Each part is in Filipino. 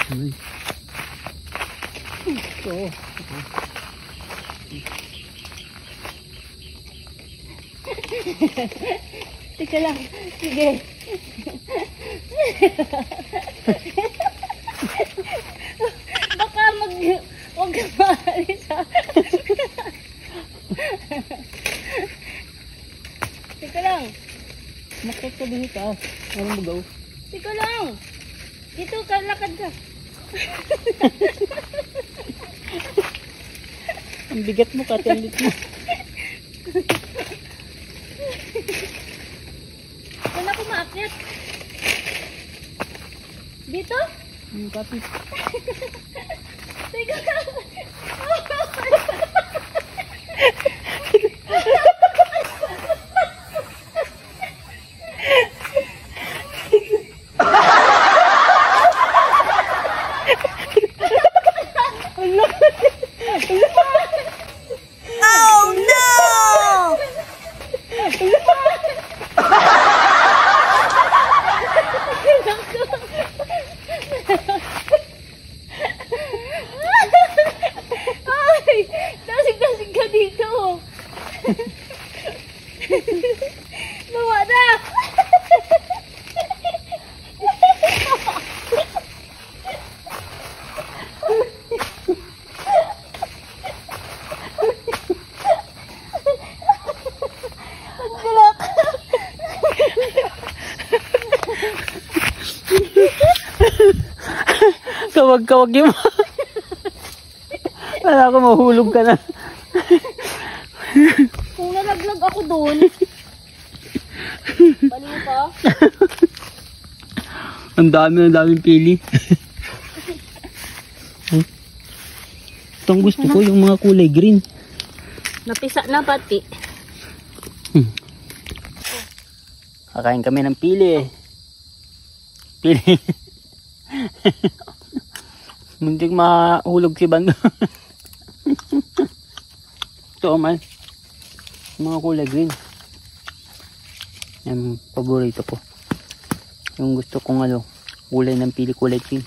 Ay. Ito. Teka lang. Sige. Baka huwag ka maalis ha. Teka lang. Makit ka dito. Anong magaw? Teka lang. Dito ka, lakad ka. Ang bigat mo, katilit mo. Saan ako maakyat? Dito? Ang kapit. Teka lang. Oh no! Ay! Dasig-dasig ka dito. Bawa na! Kawag-kawag yung wala ako, mahulog ka na. Kung nalaglag ako doon. Baliw ka. Ang daming pili. Itong gusto ko, yung mga kulay green. Napisa na pati. Kakain kami ng pili. Pili. Muntik mahulog si Bando. Ito man. Mga kulay green. Yan, paborito ko. Yung gusto kong kulay ng pili, kulay green.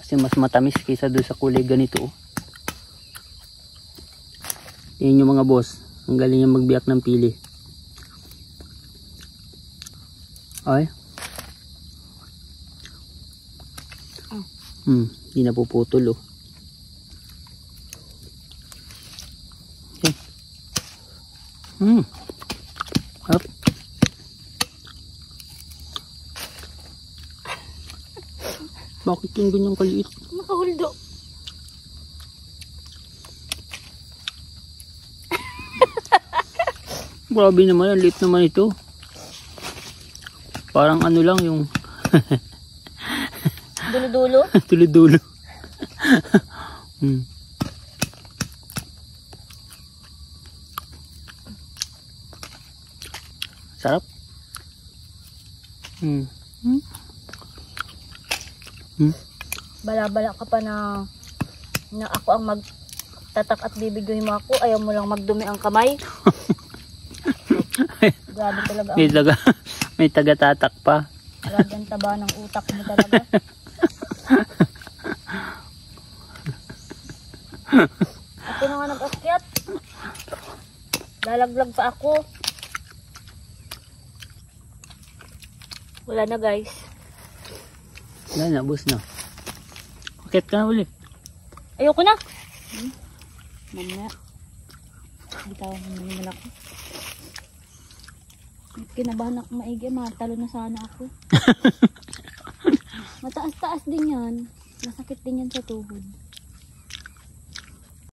Kasi mas matamis kaysa doon sa kulay ganito. Yan yung mga boss. Ang galing yung magbiyak ng pili. Ay. Hindi na puputol oh. Okay. Up. Bakit yung ganyang kaliit? Makahuldo. Grabe naman, ang liit naman ito. Parang ano lang yung Dulo-dulo? tulo-dulo. Sarap. Bala-bala ka pa na ako ang magtatak at bibigyan mo ako. Ayaw mo lang magdumi ang kamay. Grabe talaga. May taga-tatak pa. Grabe ang taba ng utak mo talaga. Ako na nga nag-akyat. Lalaglag pa ako. Wala na guys. Wala na, boss na. Akyat ka na ulit. Ayoko na. Mamaya. Bitawan mo naman ako. Kinabahan ako maigi. Matalo na sana ako. Mataas-taas din yan. Masakit din yan sa tuhod.